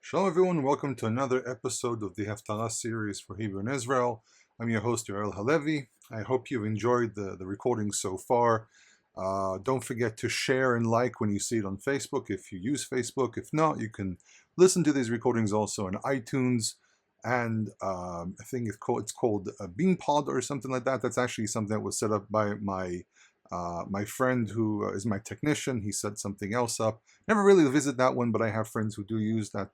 Shalom everyone, welcome to another episode of the Haftarah series for Hebrew in Israel. I'm your host, Yoel Halevi. I hope you've enjoyed the recording so far. Don't forget to share and like when you see it on Facebook if you use Facebook. If not, you can listen to these recordings also on iTunes, and I think it's called BeanPod or something like that. That's actually something that was set up by my friend who is my technician. He set something else up. Never really visit that one, but I have friends who do use that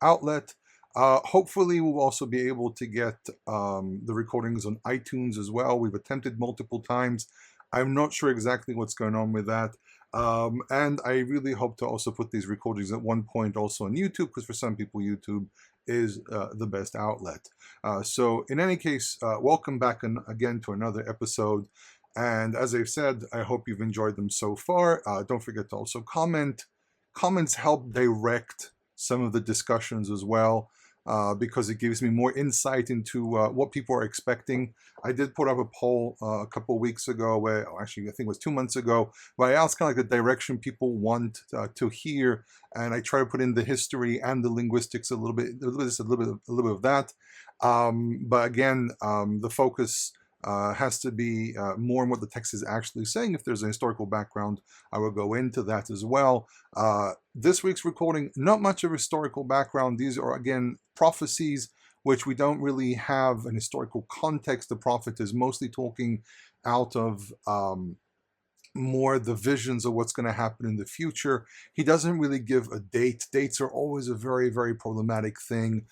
outlet. Hopefully we'll also be able to get the recordings on iTunes as well. We've attempted multiple times. I'm not sure exactly what's going on with that. And I really hope to also put these recordings at one point also on YouTube, because for some people YouTube is the best outlet. So in any case, welcome back again to another episode. And as I've said, I hope you've enjoyed them so far. Don't forget to also comment. Comments help direct some of the discussions as well, because it gives me more insight into what people are expecting. I did put up a poll a couple of weeks ago, actually I think it was 2 months ago, where I asked kind of like the direction people want to hear, and I try to put in the history and the linguistics a little bit of that. But again, the focus has to be more on what the text is actually saying. If there's a historical background, I will go into that as well. This week's recording, not much of a historical background. These are, again, prophecies, which we don't really have an historical context. The prophet is mostly talking out of more the visions of what's going to happen in the future. He doesn't really give a date. Dates are always a very, very problematic thing.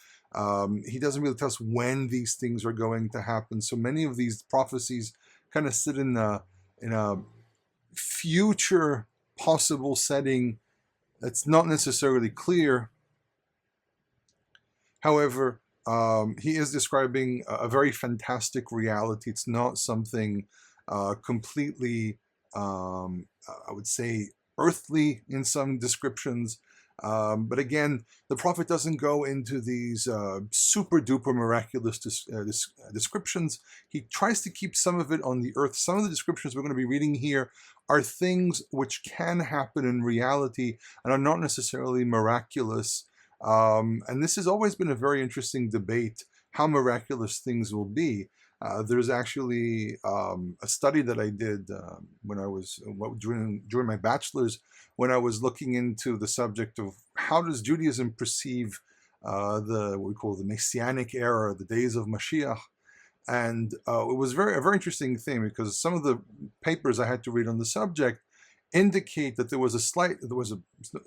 He doesn't really tell us when these things are going to happen. So many of these prophecies kind of sit in a future possible setting that's not necessarily clear. However, he is describing a very fantastic reality. It's not something completely, I would say, earthly in some descriptions. But again, the prophet doesn't go into these super duper miraculous descriptions. He tries to keep some of it on the earth. Some of the descriptions we're going to be reading here are things which can happen in reality and are not necessarily miraculous. And this has always been a very interesting debate, how miraculous things will be. There's actually a study that I did when I was during my bachelor's, when I was looking into the subject of how does Judaism perceive what we call the Messianic era, the days of Mashiach. And it was a very interesting thing, because some of the papers I had to read on the subject indicate that there was a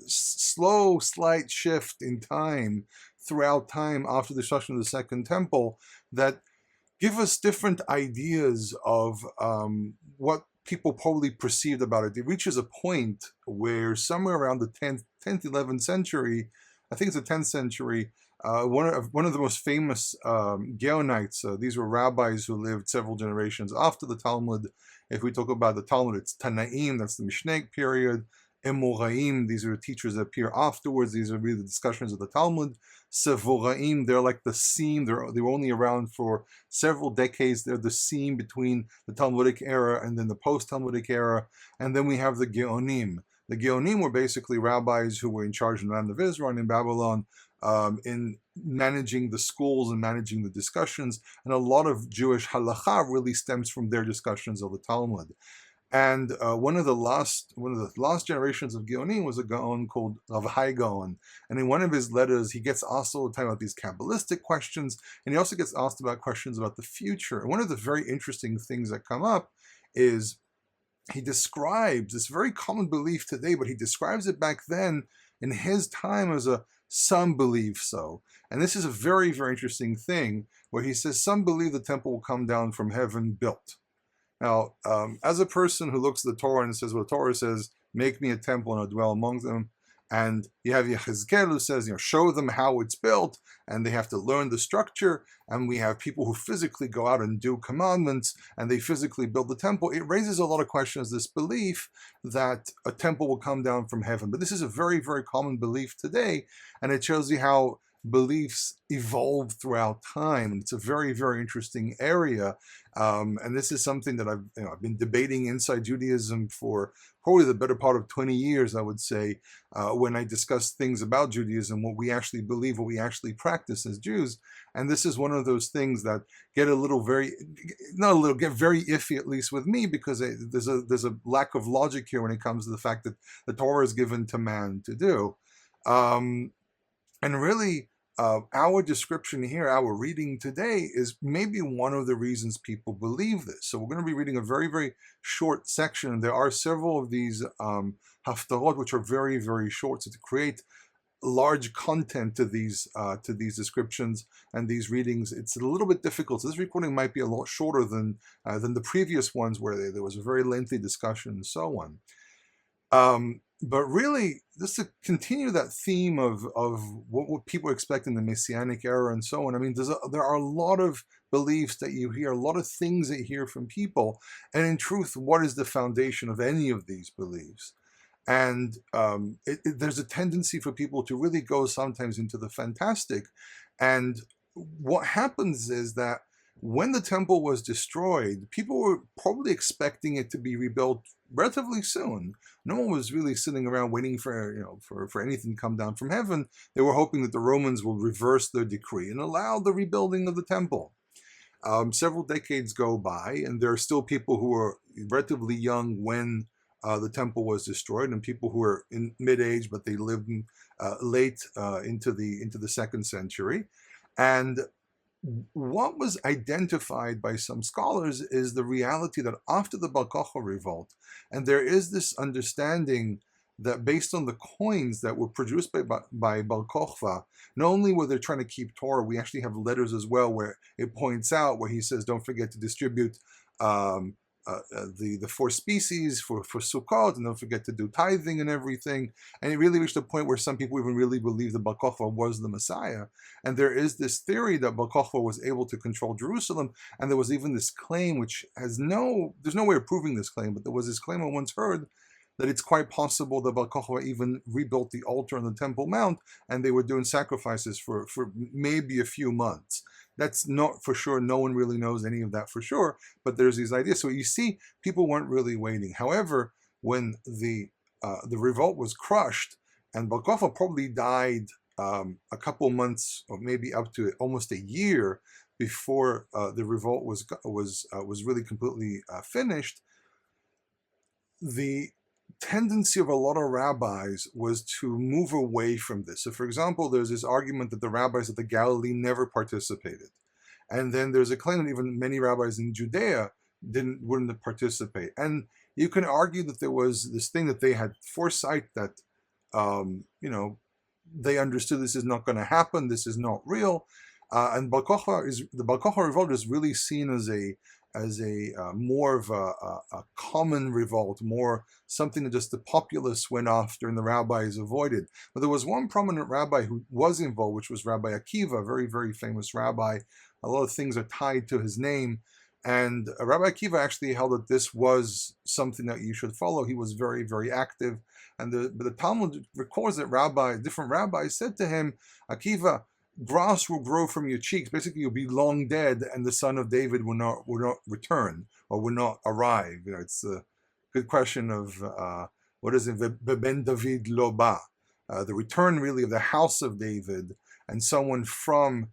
slow, slight shift in time throughout time after the destruction of the Second Temple that give us different ideas of what people probably perceived about it. It reaches a point where somewhere around the 10th, 11th century, I think it's the 10th century, one of the most famous Gaonites, these were rabbis who lived several generations after the Talmud. If we talk about the Talmud, it's Tanaim, that's the Mishnaic period. Emoraim, these are teachers that appear afterwards. These are really the discussions of the Talmud. Sevoraim, they're like the seam. They were only around for several decades. They're the seam between the Talmudic era and then the post-Talmudic era. And then we have the Geonim. The Geonim were basically rabbis who were in charge in the land of Israel and in Babylon, in managing the schools and managing the discussions. And a lot of Jewish halakha really stems from their discussions of the Talmud. And one of the last generations of Geonim was a Gaon called Rav Hai Gaon. And in one of his letters, he gets asked all the time about these Kabbalistic questions, and he also gets asked about questions about the future. And one of the very interesting things that come up is he describes this very common belief today, but he describes it back then in his time as some believe so. And this is a very, very interesting thing, where he says some believe the temple will come down from heaven built. Now, as a person who looks at the Torah and says, well, the Torah says, make me a temple and I'll dwell among them. And you have Yechezkel who says, show them how it's built, and they have to learn the structure. And we have people who physically go out and do commandments, and they physically build the temple. It raises a lot of questions, this belief that a temple will come down from heaven. But this is a very, very common belief today, and it shows you how beliefs evolve throughout time. And it's a very, very interesting area. And this is something that I've been debating inside Judaism for probably the better part of 20 years, I would say, when I discuss things about Judaism, what we actually believe, what we actually practice as Jews. And this is one of those things that get a little get very iffy, at least with me, because there's a lack of logic here when it comes to the fact that the Torah is given to man to do. And really, our description here, our reading today, is maybe one of the reasons people believe this. So we're going to be reading a very, very short section. There are several of these haftarot which are very, very short. So to create large content to these descriptions and these readings, it's a little bit difficult. So this recording might be a lot shorter than the previous ones, where there was a very lengthy discussion and so on. But really, just to continue that theme of what people expect in the Messianic era and so on, I mean, there are a lot of beliefs that you hear, a lot of things that you hear from people, and in truth, what is the foundation of any of these beliefs? And there's a tendency for people to really go sometimes into the fantastic. And what happens is that when the temple was destroyed, people were probably expecting it to be rebuilt relatively soon. No one was really sitting around waiting for anything to come down from heaven. They were hoping that the Romans will reverse their decree and allow the rebuilding of the temple. Several decades go by, and there are still people who are relatively young when the temple was destroyed, and people who are in mid-age, but they lived late into the second century. And what was identified by some scholars is the reality that after the Bar Kokhba revolt, and there is this understanding that based on the coins that were produced by Bar Kokhba, not only were they trying to keep Torah, we actually have letters as well where it points out, where he says, don't forget to distribute the four species for Sukkot, and don't forget to do tithing and everything. And it really reached a point where some people even really believed that Bar Kokhba was the Messiah. And there is this theory that Bar Kokhba was able to control Jerusalem, and there was even this claim, which there's no way of proving this claim, but there was this claim I once heard that it's quite possible that Bar Kokhba even rebuilt the altar on the Temple Mount, and they were doing sacrifices for maybe a few months. That's not for sure. No one really knows any of that for sure, but there's these ideas. So you see, people weren't really waiting. However, when the revolt was crushed, and Bar Kokhba probably died a couple months, or maybe up to almost a year before the revolt was really completely finished, the tendency of a lot of rabbis was to move away from this. So, for example, there's this argument that the rabbis of the Galilee never participated. And then there's a claim that even many rabbis in Judea wouldn't participate. And you can argue that there was this thing that they had foresight that, they understood this is not going to happen, this is not real. And the Bar Kokhba revolt is really seen as a more of a common revolt, more something that just the populace went after and the rabbis avoided. But there was one prominent rabbi who was involved, which was Rabbi Akiva, a very, very famous rabbi. A lot of things are tied to his name. And Rabbi Akiva actually held that this was something that you should follow. He was very, very active. And the Talmud records that different rabbis said to him, Akiva, grass will grow from your cheeks. Basically, you'll be long dead, and the son of David will not return or will not arrive. It's a good question of what is it? Ben David lo ba, the return really of the house of David, and someone from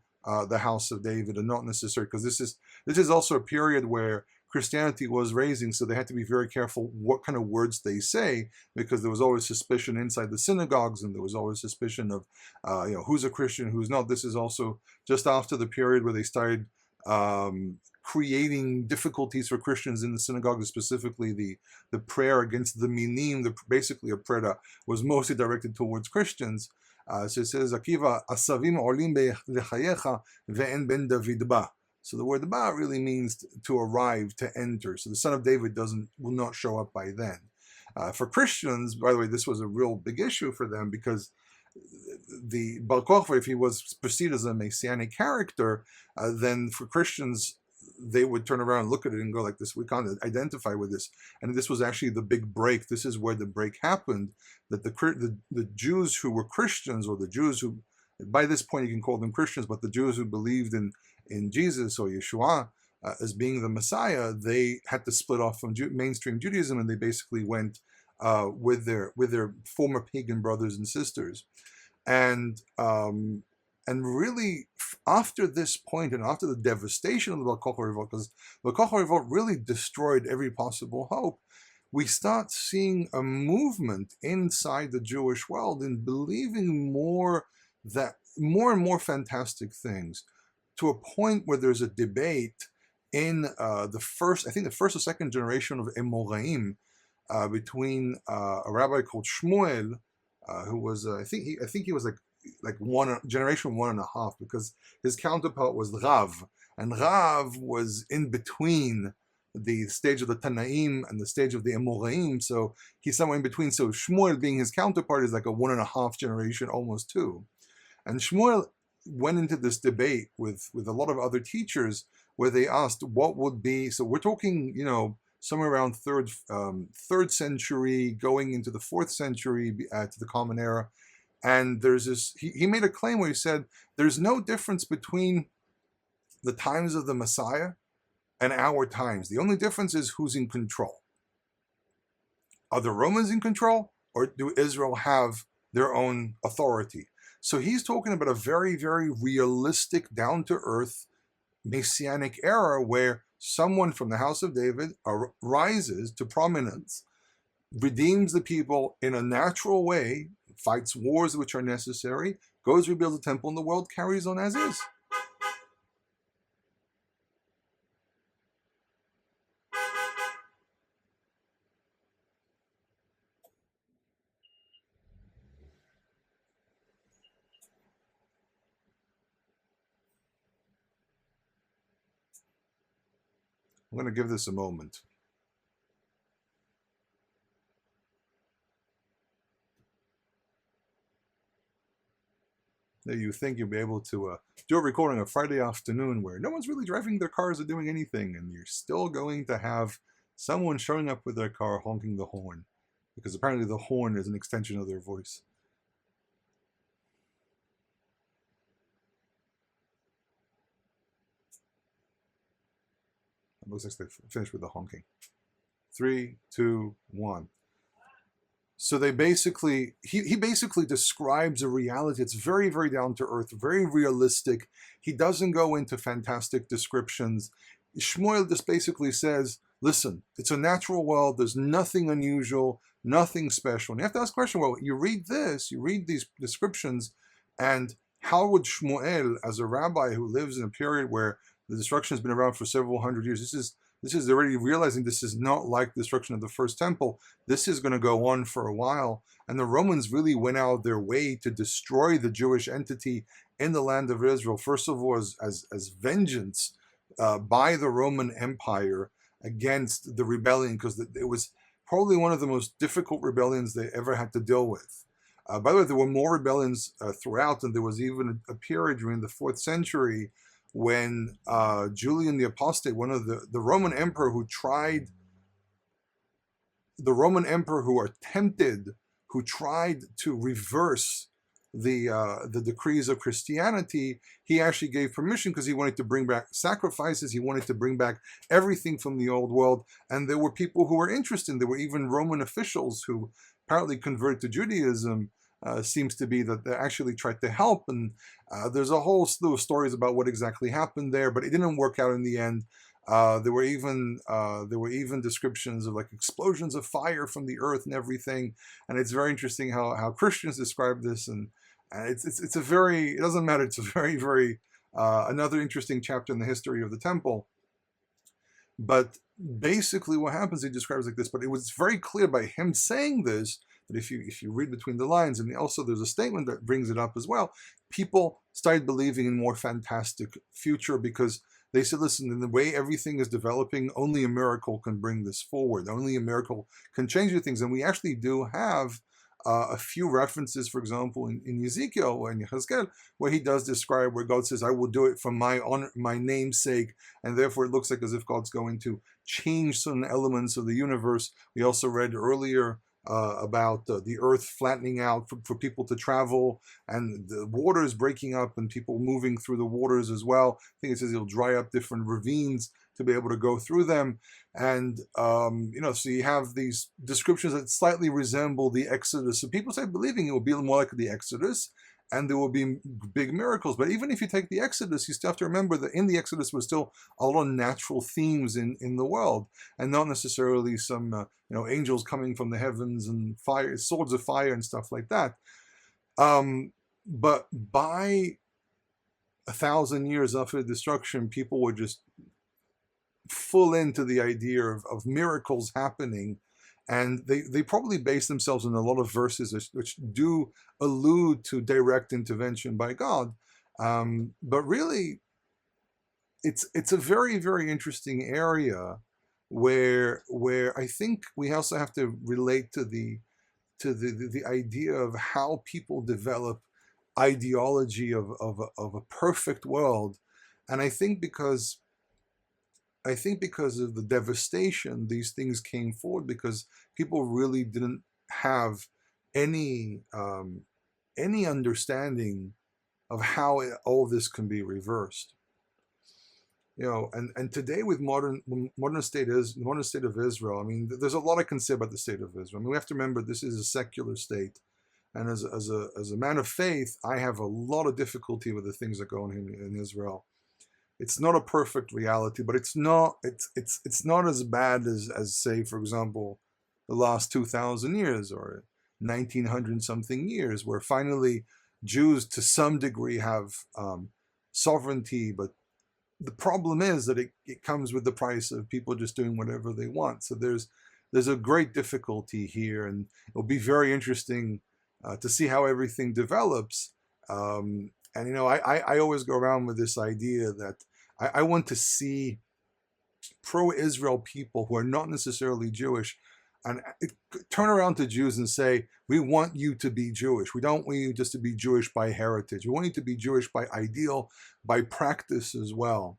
the house of David, and not necessarily, because this is also a period where Christianity was raising, so they had to be very careful what kind of words they say, because there was always suspicion inside the synagogues, and there was always suspicion of, who's a Christian, who's not. This is also just after the period where they started creating difficulties for Christians in the synagogue, specifically the prayer against the minim, basically a prayer that was mostly directed towards Christians. So it says, Akiva, asavim olim lechayecha ve'en ben David ba. So the word ba really means to arrive, to enter. So the son of David will not show up by then. For Christians, by the way, this was a real big issue for them, because the Bar Kokhba, if he was perceived as a messianic character, then for Christians, they would turn around and look at it and go like this, we can't identify with this. And this was actually the big break. This is where the break happened, that the Jews who were Christians, or the Jews who By this point, you can call them Christians, but the Jews who believed in Jesus or Yeshua as being the Messiah, they had to split off from mainstream Judaism, and they basically went with their former pagan brothers and sisters. And really, after this point, and after the devastation of the Bar Kokhba revolt, because the Kokhba revolt really destroyed every possible hope, we start seeing a movement inside the Jewish world in believing more and more fantastic things, to a point where there's a debate in the first or second generation of Emoraim, between a rabbi called Shmuel, who was I think he was like generation 1.5, because his counterpart was Rav, and Rav was in between the stage of the Tanaim and the stage of the Emoraim, so he's somewhere in between. So Shmuel, being his counterpart, is like a 1.5 generation, almost 2. And Shmuel went into this debate with a lot of other teachers, where they asked what would be. So we're talking, somewhere around third century, going into the 4th century, to the Common Era. And there's this. He made a claim where he said there's no difference between the times of the Messiah and our times. The only difference is who's in control. Are the Romans in control, or do Israel have their own authority? So he's talking about a very, very realistic, down-to-earth messianic era where someone from the house of David rises to prominence, redeems the people in a natural way, fights wars which are necessary, goes, rebuilds the temple, and the world carries on as is. I'm going to give this a moment. Now, you think you'll be able to do a recording a Friday afternoon where no one's really driving their cars or doing anything, and you're still going to have someone showing up with their car honking the horn, because apparently the horn is an extension of their voice. It looks like they finished with the honking. 3, 2, 1. So they basically, he basically describes a reality. It's very, very down to earth, very realistic. He doesn't go into fantastic descriptions. Shmuel just basically says, listen, it's a natural world. There's nothing unusual, nothing special. And you have to ask the question, well, you read these descriptions, and how would Shmuel, as a rabbi who lives in a period where the destruction has been around for several hundred years, this is already realizing this is not like the destruction of the first temple. This is going to go on for a while. And the Romans really went out of their way to destroy the Jewish entity in the land of Israel, first of all as vengeance by the Roman Empire against the rebellion, because it was probably one of the most difficult rebellions they ever had to deal with. By the way, there were more rebellions throughout, and there was even a period during the 4th century when Julian the Apostate, one of the Roman emperor who tried to reverse the decrees of Christianity, he actually gave permission because he wanted to bring back sacrifices. He wanted to bring back everything from the old world. And there were people who were interested. There were even Roman officials who apparently converted to Judaism. Seems to be that they actually tried to help, and there's a whole slew of stories about what exactly happened there, but it didn't work out in the end. There were even descriptions of like explosions of fire from the earth and everything, and it's very interesting how Christians describe this, and it's a very, it doesn't matter, it's a very, very another interesting chapter in the history of the temple. But basically what happens, he describes like this, but it was very clear by him saying this, that if you read between the lines, and also there's a statement that brings it up as well, people started believing in more fantastic future, because they said, listen, in the way everything is developing, only a miracle can bring this forward. Only a miracle can change the things. And we actually do have a few references, for example, in Ezekiel or in Yechezkel, where he does describe where God says, I will do it for my honor, my name's sake, and therefore it looks like as if God's going to change certain elements of the universe. We also read earlier about the earth flattening out for people to travel, and the waters breaking up and people moving through the waters as well. I think it says it'll dry up different ravines to be able to go through them. And, so you have these descriptions that slightly resemble the Exodus. So people say believing it will be more like the Exodus, and there will be big miracles. But even if you take the Exodus, you still have to remember that in the Exodus was still a lot of natural themes in the world, and not necessarily some angels coming from the heavens and fire, swords of fire and stuff like that. But by 1,000 years after destruction, people were just full into the idea of miracles happening. And they probably base themselves on a lot of verses which do allude to direct intervention by God. But really, it's a very, very interesting area where I think we also have to relate to the idea of how people develop ideology of a perfect world. And I think because of the devastation, these things came forward because people really didn't have any understanding of how all this can be reversed. And today with modern state of Israel, I mean, there's a lot I can say about the state of Israel. I mean, we have to remember this is a secular state, and as a man of faith, I have a lot of difficulty with the things that go on in Israel. It's not a perfect reality, but it's not as bad as say, for example, the last 2,000 years or 1,900 something years, where finally Jews to some degree have sovereignty. But the problem is that it comes with the price of people just doing whatever they want. So there's a great difficulty here, and it'll be very interesting to see how everything develops. And I always go around with this idea that I want to see pro-Israel people who are not necessarily Jewish and turn around to Jews and say, we want you to be Jewish. We don't want you just to be Jewish by heritage. We want you to be Jewish by ideal, by practice as well.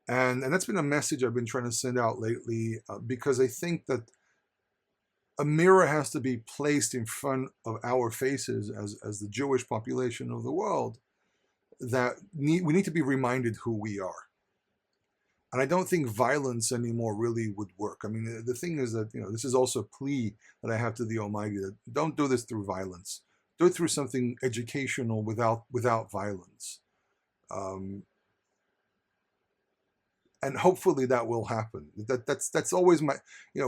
And that's been a message I've been trying to send out lately, because I think that a mirror has to be placed in front of our faces as the Jewish population of the world, that we need to be reminded who we are. And I don't think violence anymore really would work. I mean, the thing is that, this is also a plea that I have to the Almighty, that don't do this through violence. Do it through something educational without violence. And hopefully that will happen. That's always my,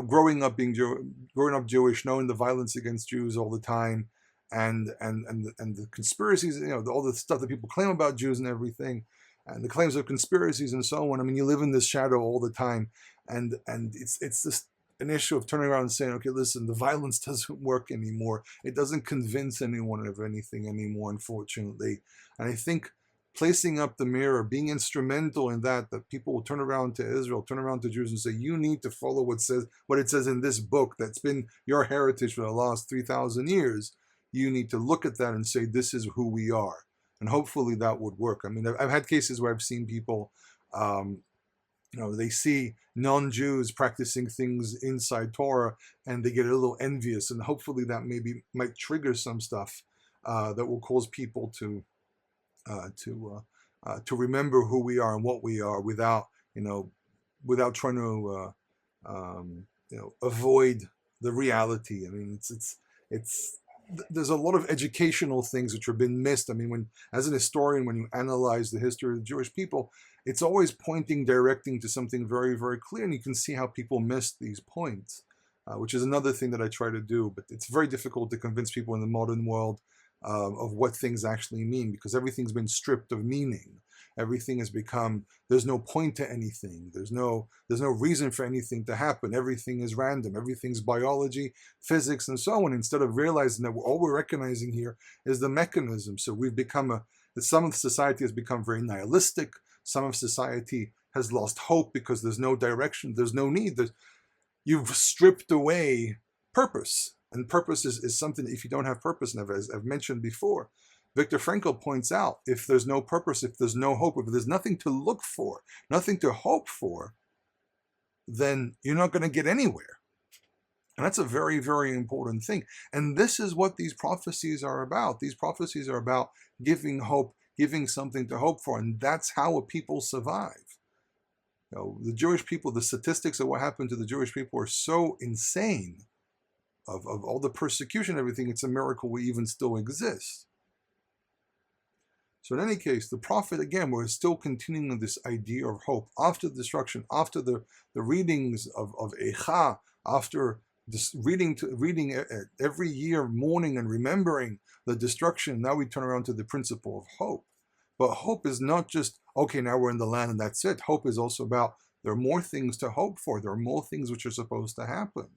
growing up Jewish, knowing the violence against Jews all the time, and the conspiracies, all the stuff that people claim about Jews and everything, and the claims of conspiracies and so on. I mean, you live in this shadow all the time, and it's just an issue of turning around and saying, okay, listen, the violence doesn't work anymore. It doesn't convince anyone of anything anymore, unfortunately. And I think placing up the mirror, being instrumental in that people will turn around to Israel, turn around to Jews and say, you need to follow what it says in this book that's been your heritage for the last 3,000 years. You need to look at that and say, this is who we are. And hopefully that would work. I mean, I've had cases where I've seen people, they see non-Jews practicing things inside Torah, and they get a little envious. And hopefully that might trigger some stuff that will cause people to remember who we are and what we are, without trying to avoid the reality. I mean, it's there's a lot of educational things which have been missed. I mean, as an historian, when you analyze the history of the Jewish people, it's always directing to something very, very clear, and you can see how people missed these points, which is another thing that I try to do. But it's very difficult to convince people in the modern world of what things actually mean, because everything's been stripped of meaning. Everything has become, there's no point to anything. There's no reason for anything to happen. Everything is random. Everything's biology, physics, and so on, instead of realizing that all we're recognizing here is the mechanism. So we've become some of society has become very nihilistic. Some of society has lost hope because there's no direction. There's no need. You've stripped away purpose. And purpose is something that if you don't have purpose, and as I've mentioned before, Viktor Frankl points out, if there's no purpose, if there's no hope, if there's nothing to look for, nothing to hope for, then you're not going to get anywhere. And that's a very, very important thing. And this is what these prophecies are about. These prophecies are about giving hope, giving something to hope for. And that's how a people survive. The Jewish people, the statistics of what happened to the Jewish people are so insane, of all the persecution and everything. It's a miracle we even still exist. So in any case, the prophet, again, we're still continuing with this idea of hope. After the destruction, after the readings of Echa, after this reading every year, mourning and remembering the destruction, now we turn around to the principle of hope. But hope is not just, okay, now we're in the land and that's it. Hope is also about, there are more things to hope for. There are more things which are supposed to happen.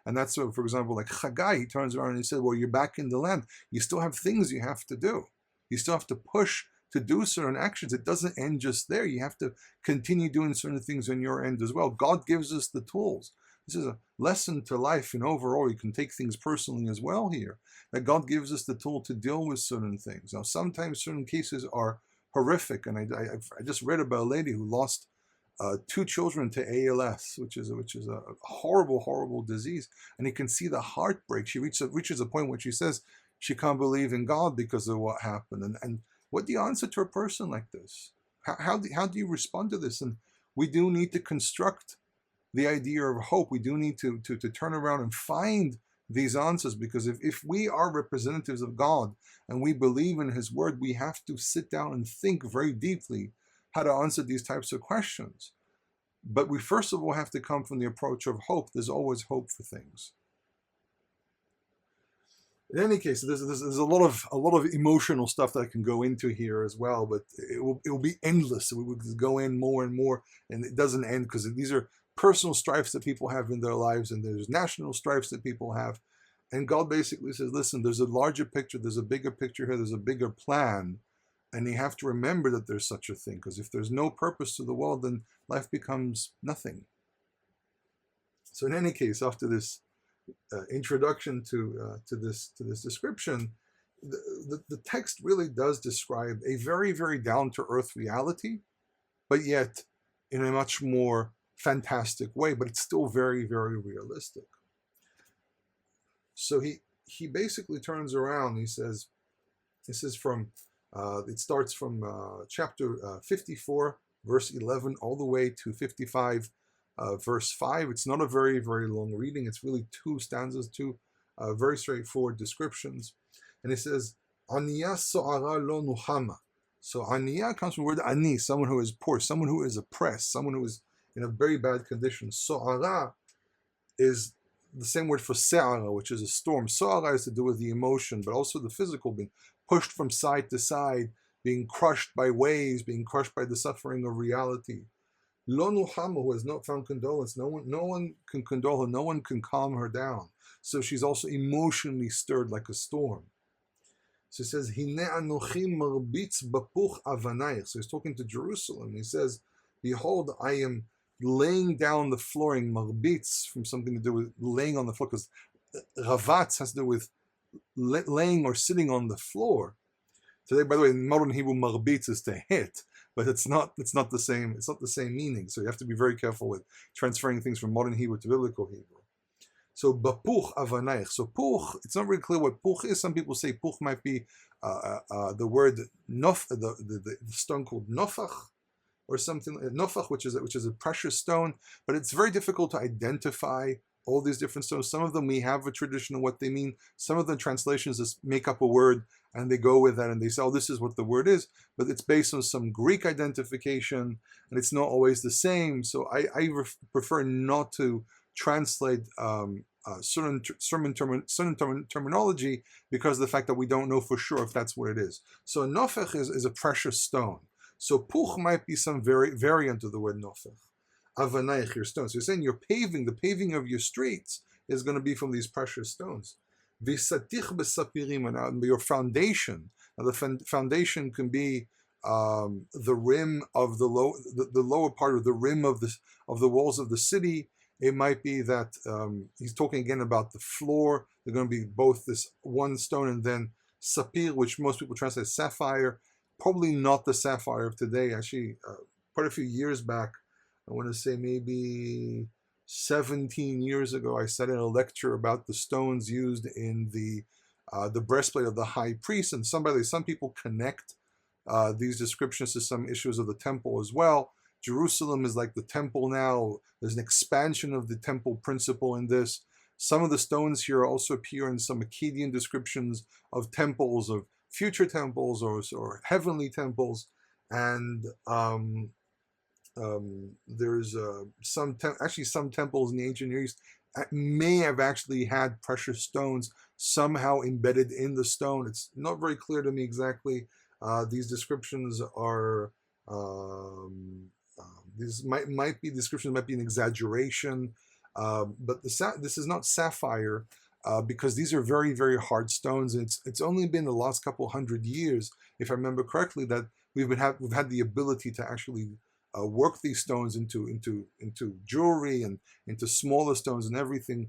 And that's, so, for example, like Chagai, he turns around and he said, well, you're back in the land. You still have things you have to do. You still have to push to do certain actions. It doesn't end just there. You have to continue doing certain things on your end as well. God gives us the tools. This is a lesson to life, and overall, you can take things personally as well here, that God gives us the tool to deal with certain things. Now, sometimes certain cases are horrific, and I just read about a lady who lost 2 children to ALS, which is a horrible, horrible disease, and you can see the heartbreak. She reaches a point where she says she can't believe in God because of what happened. And what do you answer to a person like this? How do you respond to this? And we do need to construct the idea of hope. We do need to turn around and find these answers, because if we are representatives of God and we believe in His word, we have to sit down and think very deeply how to answer these types of questions. But we first of all have to come from the approach of hope. There's always hope for things. In any case, there's a lot of emotional stuff that I can go into here as well, but it will be endless. We will go in more and more, and it doesn't end, because these are personal strifes that people have in their lives, and there's national strifes that people have. And God basically says, listen, there's a larger picture, there's a bigger picture here, there's a bigger plan, and you have to remember that there's such a thing, because if there's no purpose to the world, then life becomes nothing. So in any case, after this introduction to this description, the text really does describe a very, very down-to-earth reality, but yet in a much more fantastic way, but it's still very, very realistic. So he basically turns around and he says, this is from, it starts from chapter 54, verse 11, all the way to 55, verse 5. It's not a very, very long reading. It's really 2 stanzas, 2 very straightforward descriptions. And it says, Aniya so'ara lo nuhama. So Aniya comes from the word ani, someone who is poor, someone who is oppressed, someone who is in a very bad condition. So'ara is the same word for se'ara, which is a storm. So'ara has to do with the emotion, but also the physical, being pushed from side to side, being crushed by waves, being crushed by the suffering of reality. Lo nuhama, who has not found condolence. No one can condole her. No one can calm her down. So she's also emotionally stirred like a storm. So it says, Hine anochi marbitz bapuch avanayich. So he's talking to Jerusalem. He says, behold, I am laying down the flooring, marbitz, from something to do with laying on the floor, because ravatz has to do with laying or sitting on the floor. Today, by the way, in modern Hebrew, marbitz is to hit, but it's not the same. It's not the same meaning. So you have to be very careful with transferring things from modern Hebrew to biblical Hebrew. So bapuch avanayich. So puch, it's not really clear what puch is. Some people say puch might be the word nof, the stone called nofach, or something, nofach, which is a precious stone. But it's very difficult to identify all these different stones. Some of them we have a tradition of what they mean. Some of the translations just make up a word and they go with that and they say, oh, this is what the word is. But it's based on some Greek identification and it's not always the same. So I prefer not to translate certain terminology because of the fact that we don't know for sure if that's what it is. So nofech is a precious stone. So puch might be some variant of the word nofech. Avanayich, your stones. So you're saying the paving of your streets is going to be from these precious stones. Visatich besapirim, and your foundation. Now the foundation can be the rim of the lower part of the rim of the walls of the city. It might be that he's talking again about the floor. They're going to be both this one stone and then sapphire, which most people translate sapphire. Probably not the sapphire of today. Actually, quite a few years back, I want to say maybe 17 years ago, I said in a lecture about the stones used in the breastplate of the high priest, and some people connect these descriptions to some issues of the temple as well. Jerusalem is like the temple now. There's an expansion of the temple principle in this. Some of the stones here also appear in some Akkadian descriptions of temples, of future temples or heavenly temples, and there's some temples in the ancient Near East may have actually had precious stones somehow embedded in the stone. It's not very clear to me exactly. These descriptions are these might be descriptions, might be an exaggeration, but this is not sapphire. Because these are very, very hard stones, and it's only been the last couple hundred years, if I remember correctly, that we've had the ability to actually work these stones into jewelry and into smaller stones and everything.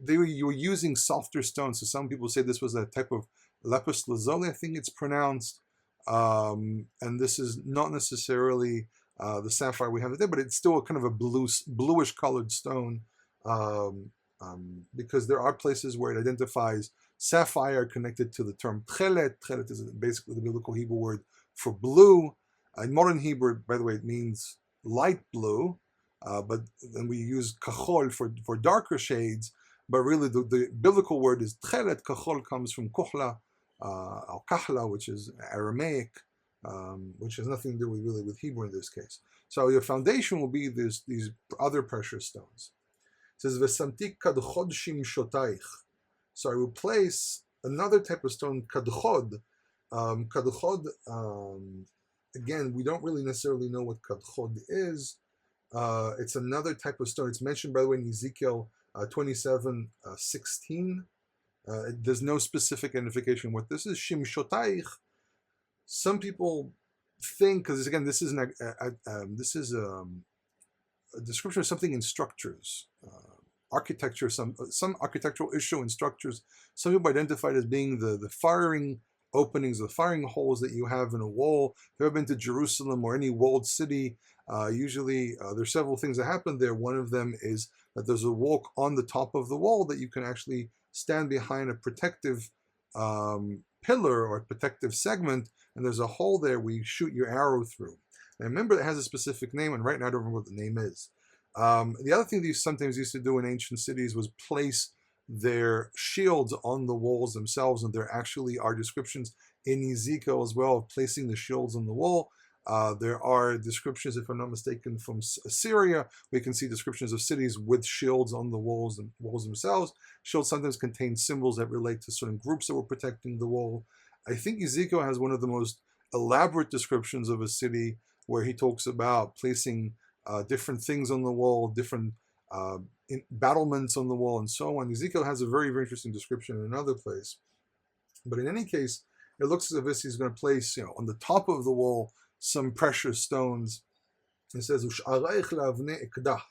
You were using softer stones, so some people say this was a type of lapis lazuli, I think it's pronounced, and this is not necessarily the sapphire we have today, but it's still a kind of a bluish colored stone. Because there are places where it identifies sapphire connected to the term tchelet. Tchelet is basically the biblical Hebrew word for blue. In modern Hebrew, by the way, it means light blue, but then we use kachol for darker shades. But really, the biblical word is tchelet. Kachol comes from kuhla, or kahla, which is Aramaic, which has nothing to do with Hebrew in this case. So your foundation will be these other precious stones. It says v'samtik kadchod shimshotaich. So I will place another type of stone, kadchod. Kadchod. Again, we don't really necessarily know what kadchod is. It's another type of stone. It's mentioned, by the way, in Ezekiel 27:16. There's no specific identification what this is. Shimshotaich. Some people think, because again, this is a description of something in structures, architecture, some architectural issue in structures. Some people identify it as being the firing openings, the firing holes that you have in a wall. If you've ever been to Jerusalem or any walled city, usually there's several things that happen there. One of them is that there's a wall on the top of the wall that you can actually stand behind a protective pillar or a protective segment, and there's a hole there where you shoot your arrow through. And remember, it has a specific name, and right now I don't remember what the name is. The other thing they sometimes used to do in ancient cities was place their shields on the walls themselves, and there actually are descriptions in Ezekiel as well of placing the shields on the wall. There are descriptions, if I'm not mistaken, from Assyria. We can see descriptions of cities with shields on the walls and walls themselves. Shields sometimes contain symbols that relate to certain groups that were protecting the wall. I think Ezekiel has one of the most elaborate descriptions of a city where he talks about placing different things on the wall, different battlements on the wall, and so on. Ezekiel has a very, very interesting description in another place. But in any case, it looks as if he's going to place, on the top of the wall, some precious stones. It says, Ush'areich la'avnei ekdah.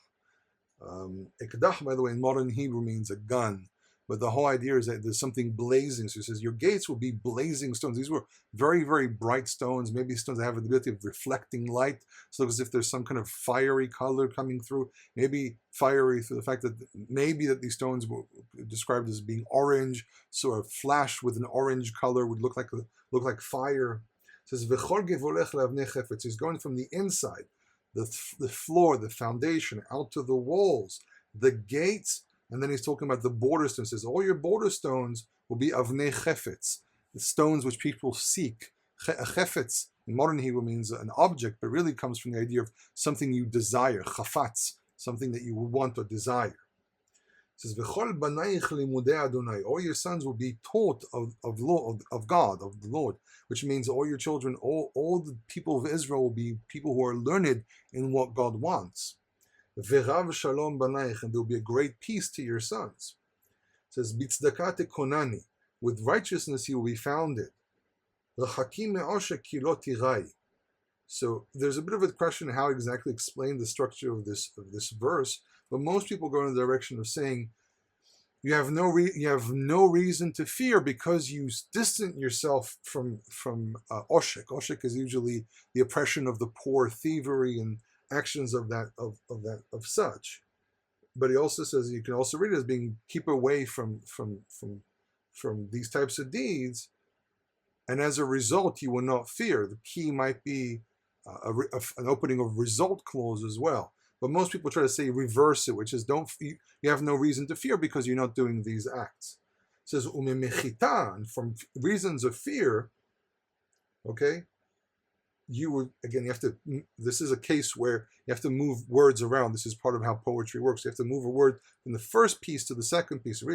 Ekdah, by the way, in modern Hebrew means a gun. But the whole idea is that there's something blazing. So he says, your gates will be blazing stones. These were very, very bright stones, maybe stones that have the ability of reflecting light. So it looks as if there's some kind of fiery color coming through. Maybe fiery through the fact that maybe that these stones were described as being orange. So a flash with an orange color would look like fire. It says, V'chol gevolech la'avnei chefetz. He's going from the inside, the floor, the foundation, out to the walls, the gates. And then he's talking about the border stones. He says, all your border stones will be avnei chefetz, the stones which people seek. Chefetz in modern Hebrew means an object, but really comes from the idea of something you desire, chafatz, something that you want or desire. It says, V'chol banayich limudei Adonai. All your sons will be taught of God, of the Lord, which means all your children, all the people of Israel will be people who are learned in what God wants. V'rav shalom banayich, and there will be a great peace to your sons. It says, B'tzedakah tekonani, with righteousness you will be founded. L'chakim me'oshek ki lo tirai. So there's a bit of a question how exactly explain the structure of this verse, but most people go in the direction of saying you have no reason to fear because you distance yourself from oshek. Oshek is usually the oppression of the poor, thievery, and actions of such. But he also says you can also read it as being keep away from these types of deeds, and as a result you will not fear. The key might be an opening of result clause as well. But most people try to say reverse it, which is you have no reason to fear because you're not doing these acts. It says umemechita, and from reasons of fear, okay, you would, again, you have to, this is a case where you have to move words around. This is part of how poetry works. You have to move a word from the first piece to the second piece. It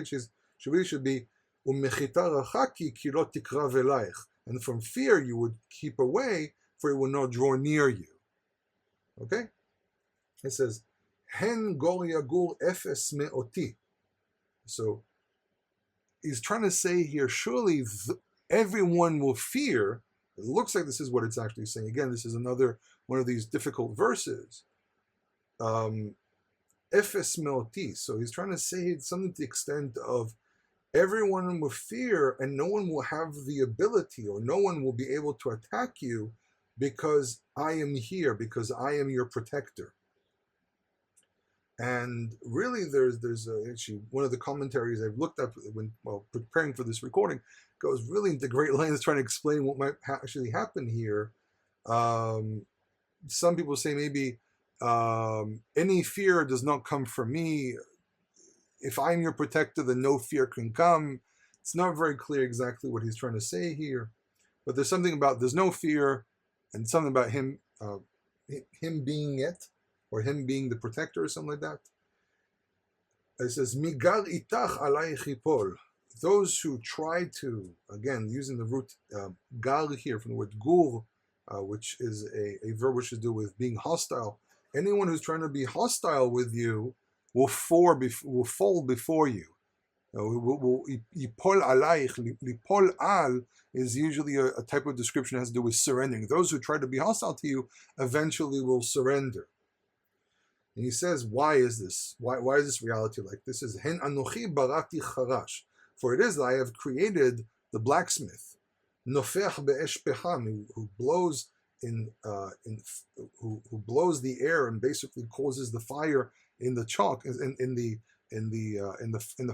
really should be umechita rachaki ki lo tikra velaich, and from fear you would keep away, for it will not draw near you. Okay? It says, Hen gor yagur efes me'oti. So he's trying to say here, surely everyone will fear. It looks like this is what it's actually saying. Again, this is another one of these difficult verses. Efes me'oti. So he's trying to say something to the extent of everyone will fear and no one will have the ability, or no one will be able to attack you because I am here, because I am your protector. And really, there's actually one of the commentaries I've looked up while preparing for this recording goes really into great lengths trying to explain what might actually happen here. Some people say maybe any fear does not come from me. If I'm your protector, then no fear can come. It's not very clear exactly what he's trying to say here, but there's something about there's no fear, and something about him being it, or him being the protector, or something like that. It says, Migar itach alayich yipol. Those who try to, again, using the root gar here from the word gur, which is a verb which has to do with being hostile. Anyone who's trying to be hostile with you will fall before you. Yipol alayich, lipol al is usually a type of description that has to do with surrendering. Those who try to be hostile to you eventually will surrender. And he says, why is this? Why is this reality like this? Is Hen anochi barati charash, for it is that I have created the blacksmith, nofech be'esh peham, who blows who blows the air and basically causes the fire in the chalk in the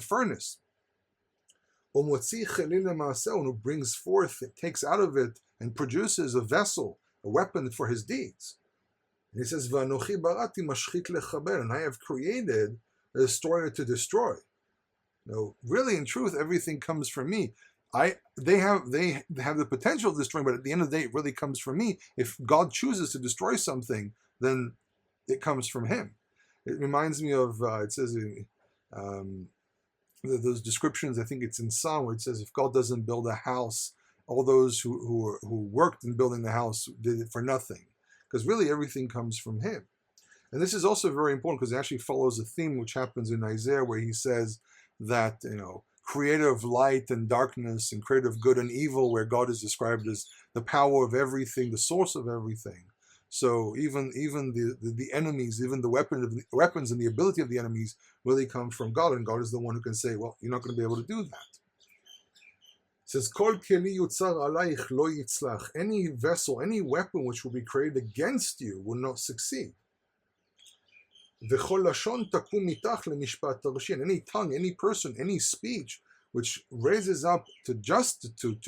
furnace. Umotzi chelil le'maaseh, who brings forth, it takes out of it and produces a vessel, a weapon for his deeds. And he says, "V'anochi barati mashchit lechaber," and I have created a destroyer to destroy. No, really, in truth, everything comes from me. They have the potential of destroying, but at the end of the day, it really comes from me. If God chooses to destroy something, then it comes from Him. It reminds me of it says those descriptions. I think it's in Psalm where it says, "If God doesn't build a house, all those who worked in building the house did it for nothing." Because really everything comes from Him. And this is also very important because it actually follows a theme which happens in Isaiah where he says that, creator of light and darkness and creator of good and evil, where God is described as the power of everything, the source of everything. So even the enemies, even the weapons and the ability of the enemies really come from God, and God is the one who can say, well, you're not going to be able to do that. It says, Kol keli yutzar alayich lo yitzlach. Any vessel, any weapon which will be created against you will not succeed. V'chol lashon takum mitach lemishpat tarshin. Any tongue, any person, any speech which raises up to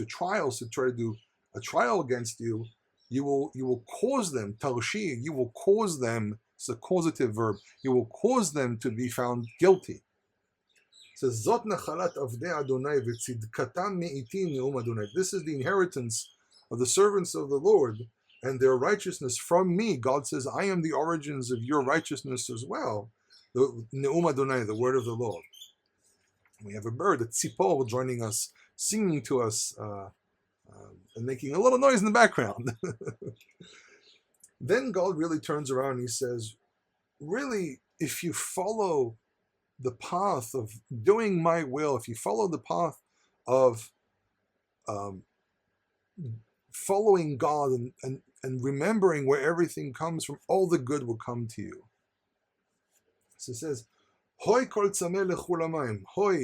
trials, to try to do a trial against you, you will cause them, tarshi, you will cause them, it's a causative verb, you will cause them to be found guilty. Says, Zot nachalat avdei Adonai v'tzidkatam me'itim ne'um Adonai. This is the inheritance of the servants of the Lord, and their righteousness from me. God says, I am the origins of your righteousness as well. The ne'um Adonai, the word of the Lord. We have a bird, a tzipor, joining us, singing to us, and making a little noise in the background. Then God really turns around and He says, really, if you follow the path of doing my will, if you follow the path of following God and remembering where everything comes from, all the good will come to you. So it says, Hoi kol tzameh lechulamayim. Hoi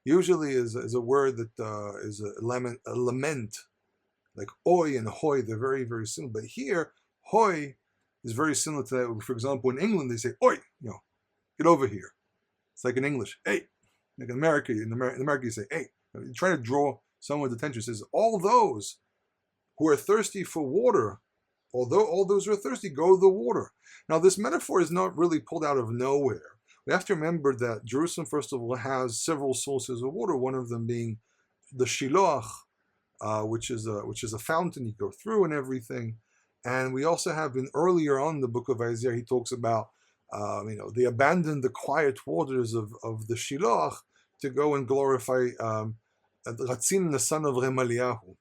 usually is a word that is a lament, like oi and hoi. They're very, very similar. But here, hoi is very similar to that. For example, in England, they say oi, get over here. It's like in English, hey. Like in America, in America you say, hey. You're trying to draw someone's attention. It says, all those who are thirsty for water, although all those who are thirsty, go to the water. Now, this metaphor is not really pulled out of nowhere. We have to remember that Jerusalem, first of all, has several sources of water, one of them being the Shiloach, which is a fountain you go through and everything. And we also have earlier on in the book of Isaiah, he talks about, they abandoned the quiet waters of the Shiloach to go and glorify Ratzin, the son of Remaliahu.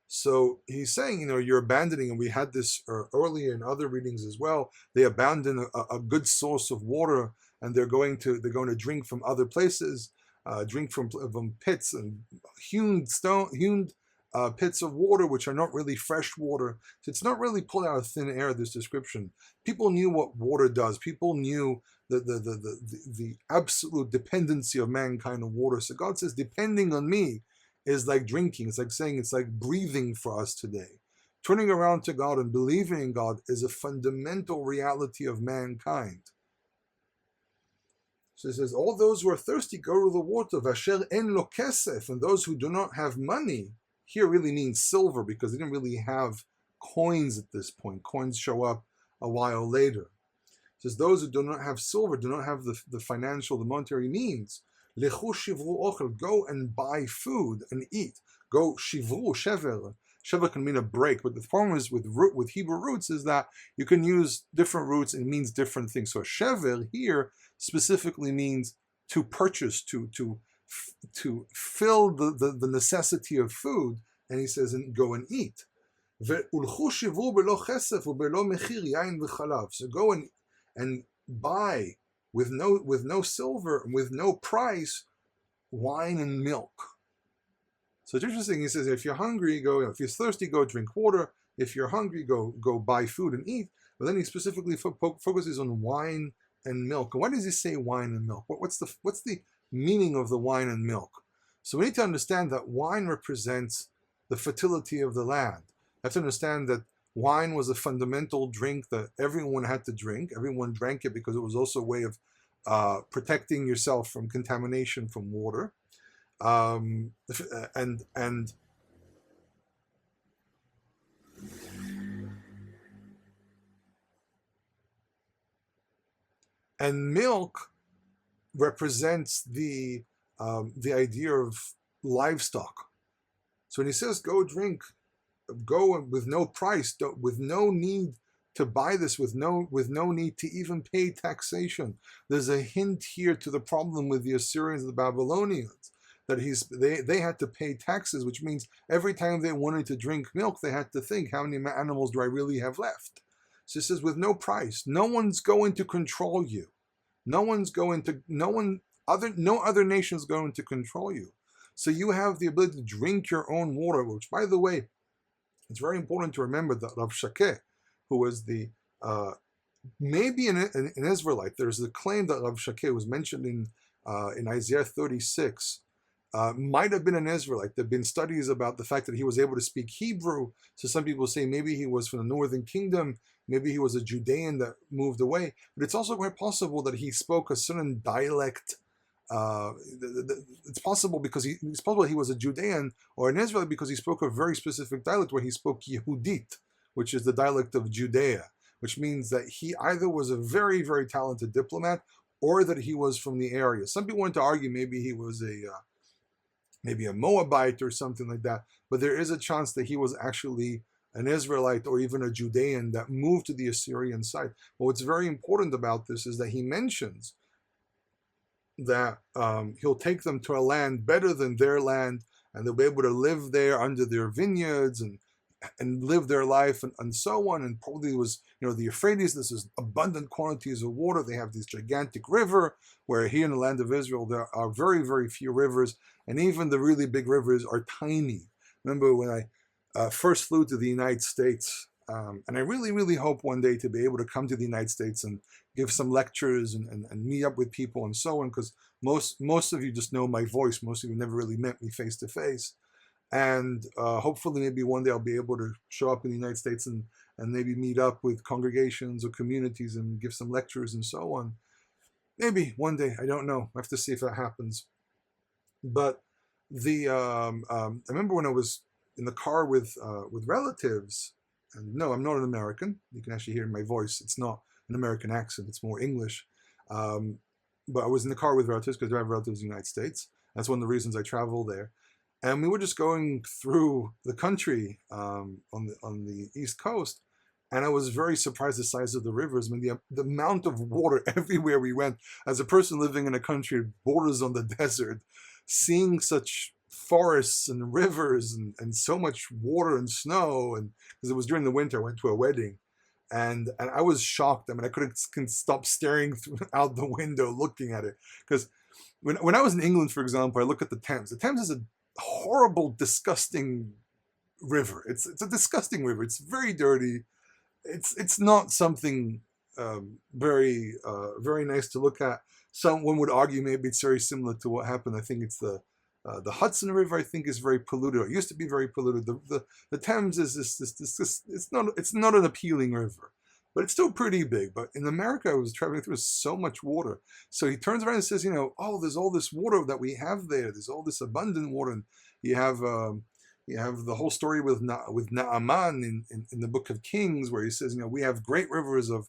So he's saying, you're abandoning, and we had this earlier in other readings as well. They abandon a good source of water, and they're going to drink from other places, drink from pits and hewn pits of water, which are not really fresh water. So it's not really pulled out of thin air, this description. People knew what water does. People knew the absolute dependency of mankind on water. So God says, depending on me is like drinking. It's like saying, it's like breathing for us today. Turning around to God and believing in God is a fundamental reality of mankind. So it says, all those who are thirsty go to the water. Vasher en lo kesef, and those who do not have money, here really means silver, because they didn't really have coins at this point. Coins show up a while later. It says, those who do not have silver, do not have the financial, the monetary means, lechu shivru ochel, go and buy food and eat. Go shivru, shever. Sheva can mean a break, but the problem is with Hebrew roots is that you can use different roots and it means different things. So shever here specifically means to purchase, to fill the necessity of food, and he says, and go and eat. So go and buy with no silver, with no price, wine and milk. So it's interesting. He says, if you're hungry, go. If you're thirsty, go drink water. If you're hungry, go buy food and eat. But then he specifically focuses on wine and milk. And why does he say wine and milk? What's the meaning of the wine and milk? So we need to understand that wine represents the fertility of the land. You have to understand that wine was a fundamental drink that everyone had to drink. Everyone drank it because it was also a way of protecting yourself from contamination from water. And milk represents the idea of livestock. So when he says go drink, go with no price, with no need to buy this, with no need to even pay taxation. There's a hint here to the problem with the Assyrians and the Babylonians, that they had to pay taxes, which means every time they wanted to drink milk, they had to think, how many animals do I really have left? So it says, with no price, no one's going to control you. No other nation's going to control you. So you have the ability to drink your own water, which, by the way, it's very important to remember that Rav Shakeh, who was maybe an Israelite, there's the claim that Rav Shakeh was mentioned in Isaiah 36, might have been an Israelite. There have been studies about the fact that he was able to speak Hebrew. So some people say maybe he was from the northern kingdom, maybe he was a Judean that moved away. But it's also quite possible that he spoke a certain dialect. It's possible because he was a Judean or an Israelite because he spoke a very specific dialect where he spoke Yehudit, which is the dialect of Judea, which means that he either was a very, very talented diplomat or that he was from the area. Some people want to argue maybe he was maybe a Moabite or something like that, but there is a chance that he was actually an Israelite or even a Judean that moved to the Assyrian side. But what's very important about this is that he mentions that he'll take them to a land better than their land, and they'll be able to live there under their vineyards and live their life and so on. And probably was, the Euphrates, this is abundant quantities of water. They have this gigantic river, where here in the land of Israel, there are very, very few rivers. And even the really big rivers are tiny. Remember when I first flew to the United States, and I really, really hope one day to be able to come to the United States and give some lectures and meet up with people and so on, because most of you just know my voice. Most of you never really met me face to face. And hopefully maybe one day I'll be able to show up in the United States and maybe meet up with congregations or communities and give some lectures and so on. Maybe one day, I don't know. I have to see if that happens. But I remember when I was in the car with relatives, and no, I'm not an American. You can actually hear in my voice, it's not an American accent, it's more English. Um, but I was in the car with relatives because I have relatives in the United States. That's one of the reasons I travel there. And we were just going through the country on the East Coast, and I was very surprised the size of the rivers. I mean, the amount of water everywhere we went. As a person living in a country that borders on the desert, seeing such forests and rivers and so much water and snow, and because it was during the winter, I went to a wedding, and I was shocked. I mean, I couldn't stop staring out the window looking at it, because when I was in England, for example, I look at the Thames. The Thames is a horrible, disgusting river. It's a disgusting river. It's very dirty. It's not something very nice to look at. Someone would argue maybe it's very similar to what happened. I think it's the Hudson River. I think is very polluted. It used to be very polluted. The Thames is this it's not an appealing river, but it's still pretty big. But in America, I was traveling through so much water. So he turns around and says, oh, there's all this water that we have there. There's all this abundant water, and you have the whole story with Naaman in the Book of Kings, where he says, we have great rivers of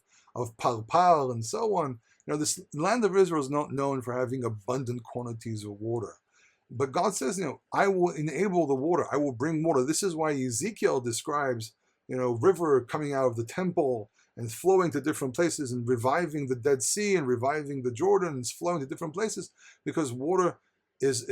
Parpar and so on. This land of Israel is not known for having abundant quantities of water. But God says, I will enable the water. I will bring water. This is why Ezekiel describes, river coming out of the temple and flowing to different places and reviving the Dead Sea and reviving the Jordan and flowing to different places, because water is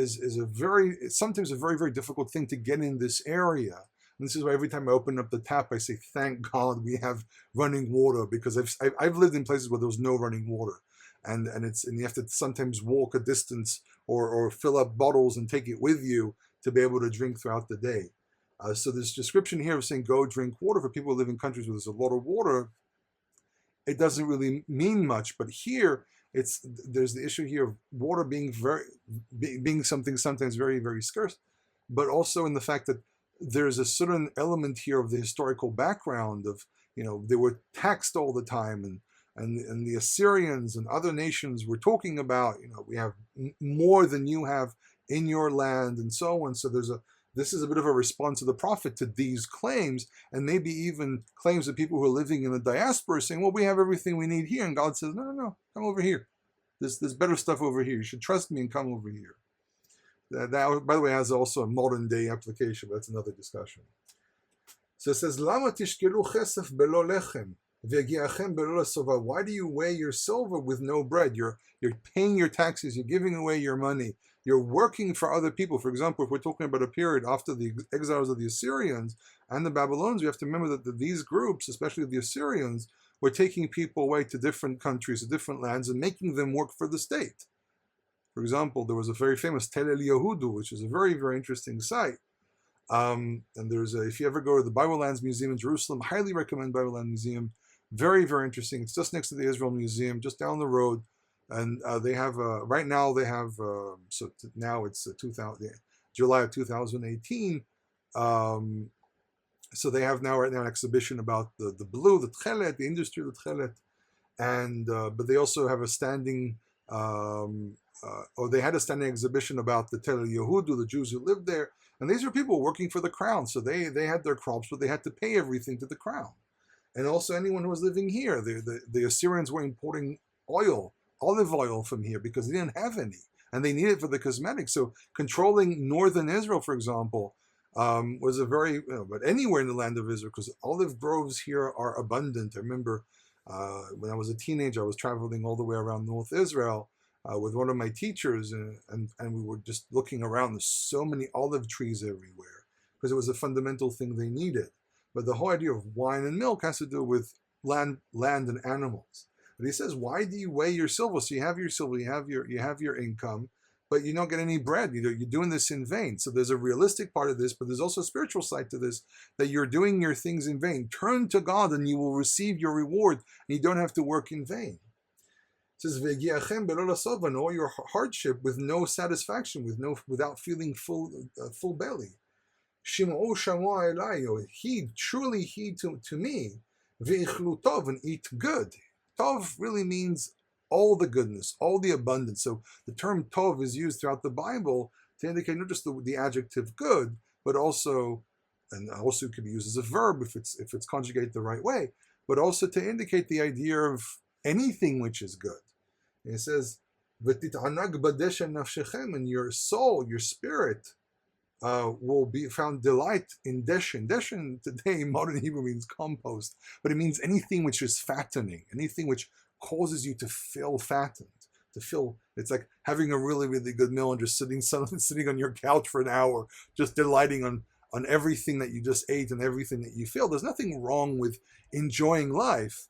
sometimes a very, very difficult thing to get in this area. And this is why every time I open up the tap, I say, thank God we have running water, because I've lived in places where there was no running water. And you have to sometimes walk a distance or fill up bottles and take it with you to be able to drink throughout the day. So this description here of saying go drink water, for people who live in countries where there's a lot of water, it doesn't really mean much. But here, there's the issue here of water being something sometimes very, very scarce, but also in the fact that there's a certain element here of the historical background of, they were taxed all the time, and the Assyrians and other nations were talking about, we have more than you have in your land and so on. So this is a bit of a response to the prophet to these claims, and maybe even claims of people who are living in the diaspora saying, well, we have everything we need here. And God says, no, come over here. There's better stuff over here. You should trust me and come over here. That, by the way, has also a modern day application, but that's another discussion. So it says, Lama tishkelu chesef belo lechem, v'yagiachem belo sova. Why do you weigh your silver with no bread? You're paying your taxes. You're giving away your money. You're working for other people. For example, if we're talking about a period after the exiles of the Assyrians and the Babylonians, we have to remember that these groups, especially the Assyrians, were taking people away to different countries, to different lands, and making them work for the state. For example, there was a very famous Tel El Yehudu, which is a very, very interesting site. And if you ever go to the Bible Lands Museum in Jerusalem, highly recommend Bible Land Museum. Very, very interesting. It's just next to the Israel Museum, just down the road. And they have, right now they have, now it's July of 2018. So they have right now an exhibition about the blue, the tchelet, the industry of the tchelet. And, but they also have a standing, or they had a standing exhibition about the Tel Yehudu, the Jews who lived there. And these are people working for the crown. So they had their crops, but they had to pay everything to the crown. And also anyone who was living here, the Assyrians were importing olive oil from here because they didn't have any. And they needed it for the cosmetics. So controlling northern Israel, for example, was a very, but anywhere in the land of Israel, because olive groves here are abundant. I remember when I was a teenager, I was traveling all the way around North Israel with one of my teachers, and we were just looking around. There's so many olive trees everywhere because it was a fundamental thing they needed. But the whole idea of wine and milk has to do with land and animals. But he says, why do you weigh your silver? So you have your silver, you have your income, but you don't get any bread. You're doing this in vain. So there's a realistic part of this, but there's also a spiritual side to this, that you're doing your things in vain. Turn to God and you will receive your reward, and you don't have to work in vain. It says, and all your hardship with no satisfaction, without feeling full belly. Heed to me, and eat good. Tov really means all the goodness, all the abundance. So the term tov is used throughout the Bible to indicate not just the adjective good, but also, and also it could be used as a verb if it's conjugated the right way, but also to indicate the idea of anything which is good. And it says, and your soul, your spirit, will be found delight in deshin. Deshin today, modern Hebrew, means compost, but it means anything which is fattening, anything which causes you to feel fattened, to feel. It's like having a really, really good meal and just sitting on your couch for an hour, just delighting on everything that you just ate and everything that you feel. There's nothing wrong with enjoying life.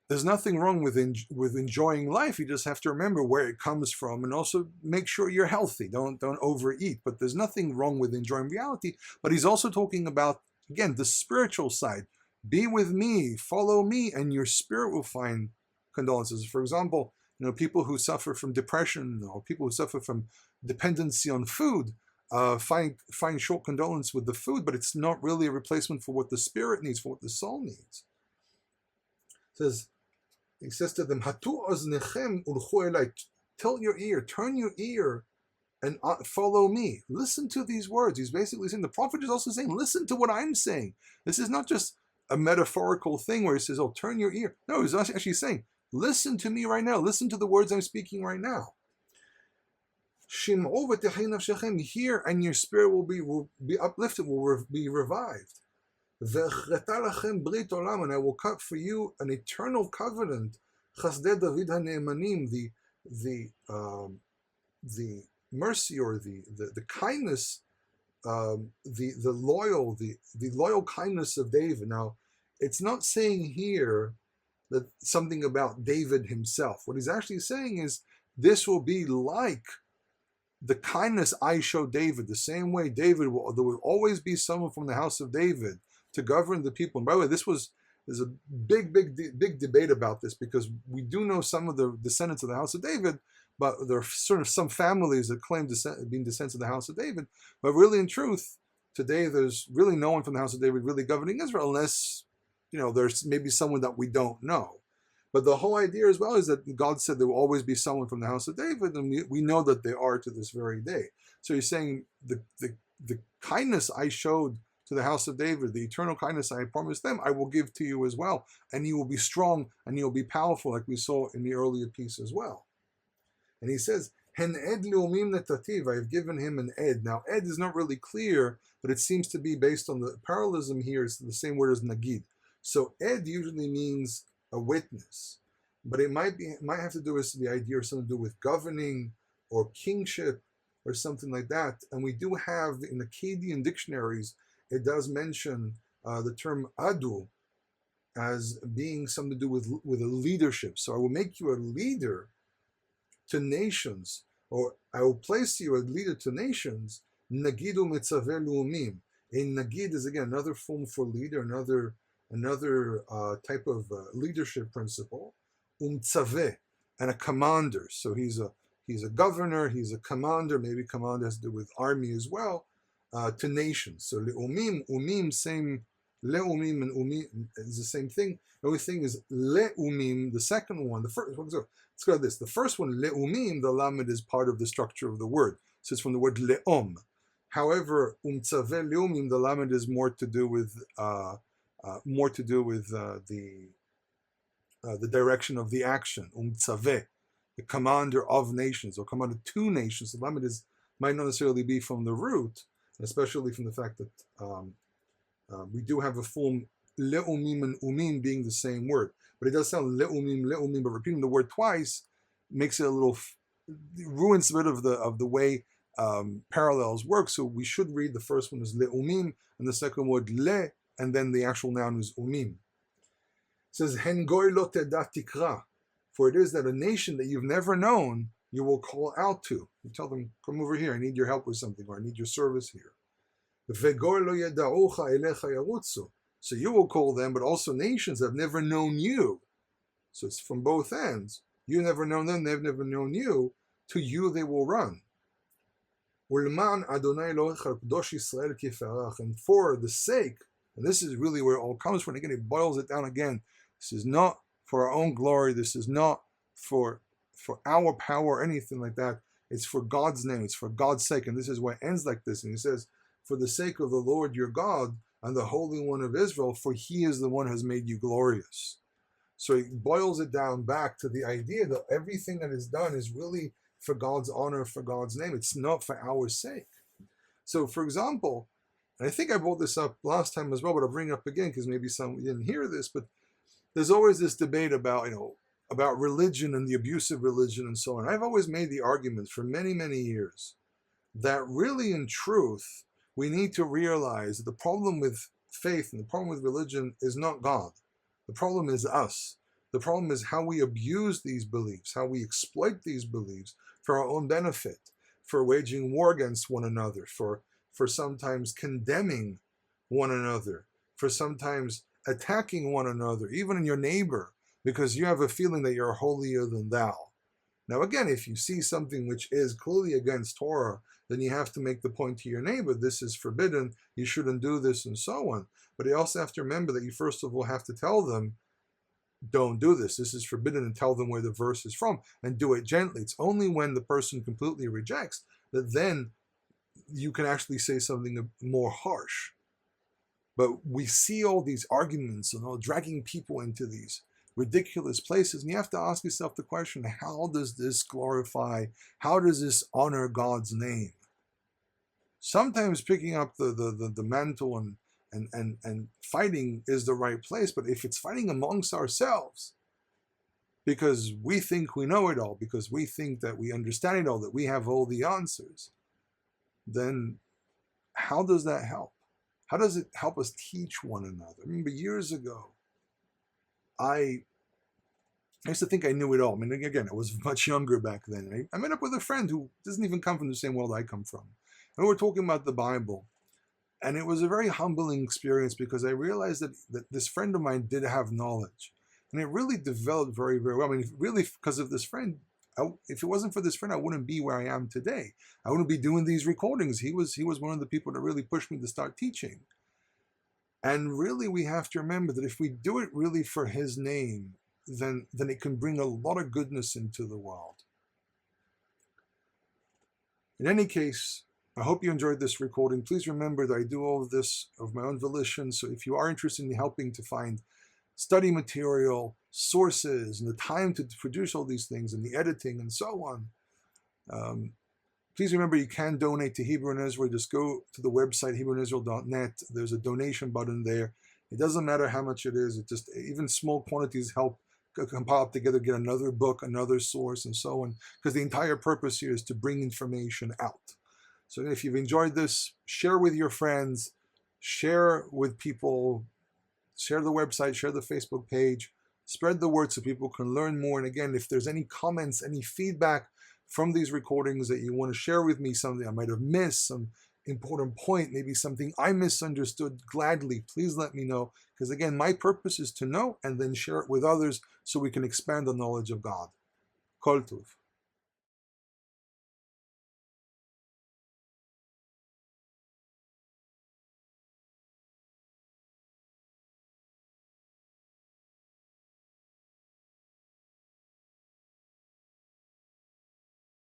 There's nothing wrong with enjoying life. You just have to remember where it comes from, and also make sure you're healthy. Don't overeat. But there's nothing wrong with enjoying reality. But he's also talking about, again, the spiritual side. Be with me, follow me, and your spirit will find condolences. For example, people who suffer from depression or people who suffer from dependency on food find short condolence with the food, but it's not really a replacement for what the spirit needs, for what the soul needs. He says to them, Hatu oznechem ulchu elai, tilt your ear, turn your ear, and follow me. Listen to these words. He's basically saying, the prophet is also saying, listen to what I'm saying. This is not just a metaphorical thing where he says, oh, turn your ear. No, he's actually saying, listen to me right now. Listen to the words I'm speaking right now. Shim'u v'techei nafshechem, hear, and your spirit will be uplifted, will be revived. And I will cut for you an eternal covenant. Chasdei David hane'emanim, the mercy or the kindness, the loyal kindness of David. Now, it's not saying here that something about David himself. What he's actually saying is this will be like the kindness I show David, the same way there will always be someone from the house of David to govern the people. And by the way, there's a big debate about this, because we do know some of the descendants of the house of David, but there are sort of some families that claim being descendants of the house of David. But really, in truth, today there's really no one from the house of David really governing Israel, unless there's maybe someone that we don't know. But the whole idea as well is that God said there will always be someone from the house of David, and we know that they are to this very day. So he's saying the kindness I showed to the house of David, the eternal kindness I promised them, I will give to you as well. And you will be strong and you will be powerful, like we saw in the earlier piece as well. And he says, Hen ed leumim netativ, I have given him an ed. Now, ed is not really clear, but it seems to be based on the parallelism here. It's the same word as nagid. So ed usually means a witness, but it might have to do with the idea of something to do with governing or kingship or something like that. And we do have in the Akkadian dictionaries, it does mention the term adu as being something to do with a leadership. So I will make you a leader to nations, or I will place you a leader to nations. Nagidu mitzaveh lu'umim. A nagid is again another form for leader, another type of leadership principle. Tzaveh, and a commander. So he's a governor, he's a commander. Maybe commander has to do with army as well. To nations. So le'umim, umim, same. Le'umim and umim is the same thing. The only thing is le'umim, the second one, the first. Let's go to this. The first one, le'umim, the lamed is part of the structure of the word. So it's from the word le'om. However, tzaveh le'umim, the lamed is more to do with the direction of the action. Tzaveh, the commander of nations, or commander to nations. The lamed might not necessarily be from the root, especially from the fact that we do have a form le'umim and umim being the same word, but it does sound le'umim, but repeating the word twice makes it a little ruins a bit of the way parallels work. So we should read the first one as le'umim and the second word le, and then the actual noun is umim. It says hen goy lo teda tikra, for it is that a nation that you've never known you will call out to. You tell them, come over here, I need your help with something, or I need your service here. So you will call them, but also nations that have never known you. So it's from both ends. You've never known them, they've never known you. To you they will run. Ulman Adonai Elohecha Kadosh Yisrael Kifarach. And for the sake, and this is really where it all comes from. Again, it boils it down again. This is not for our own glory. This is not for our power or anything like that. It's for God's name. It's for God's sake. And this is why it ends like this. And he says, for the sake of the Lord your God and the Holy One of Israel, for he is the one who has made you glorious. So he boils it down back to the idea that everything that is done is really for God's honor, for God's name. It's not for our sake. So, for example, and I think I brought this up last time as well, but I'll bring it up again because maybe some didn't hear this, but there's always this debate about, about religion and the abuse of religion and so on. I've always made the argument for many, many years that really, in truth, we need to realize that the problem with faith and the problem with religion is not God. The problem is us. The problem is how we abuse these beliefs, how we exploit these beliefs for our own benefit, for waging war against one another, for sometimes condemning one another, for sometimes attacking one another, even in your neighbor, because you have a feeling that you're holier than thou. Now again, if you see something which is clearly against Torah, then you have to make the point to your neighbor, this is forbidden, you shouldn't do this, and so on. But you also have to remember that you first of all have to tell them, don't do this, this is forbidden, and tell them where the verse is from, and do it gently. It's only when the person completely rejects that then you can actually say something more harsh. But we see all these arguments and all dragging people into these ridiculous places, and you have to ask yourself the question, how does this glorify, how does this honor God's name? Sometimes picking up the mantle and fighting is the right place, but if it's fighting amongst ourselves, because we think we know it all, because we think that we understand it all, that we have all the answers, then how does that help? How does it help us teach one another? I remember years ago, I used to think I knew it all. I mean, again, I was much younger back then. I met up with a friend who doesn't even come from the same world I come from. And we were talking about the Bible. And it was a very humbling experience because I realized that this friend of mine did have knowledge. And it really developed very, very well. I mean, really, because of this friend, if it wasn't for this friend, I wouldn't be where I am today. I wouldn't be doing these recordings. He was one of the people that really pushed me to start teaching. And really, we have to remember that if we do it really for his name, then it can bring a lot of goodness into the world. In any case, I hope you enjoyed this recording. Please remember that I do all of this of my own volition. So if you are interested in helping to find study material, sources, and the time to produce all these things, and the editing, and so on, please remember you can donate to Hebrew in Israel. Just go to the website, HebrewInIsrael.net. There's a donation button there. It doesn't matter how much it is. It just, even small quantities help compile up together, get another book, another source, and so on. Because the entire purpose here is to bring information out. So if you've enjoyed this, share with your friends, share with people, share the website, share the Facebook page, spread the word so people can learn more. And again, if there's any comments, any feedback from these recordings that you want to share with me, something I might have missed, some important point, maybe something I misunderstood, gladly, please let me know. Because again, my purpose is to know and then share it with others so we can expand the knowledge of God. Kol Tov.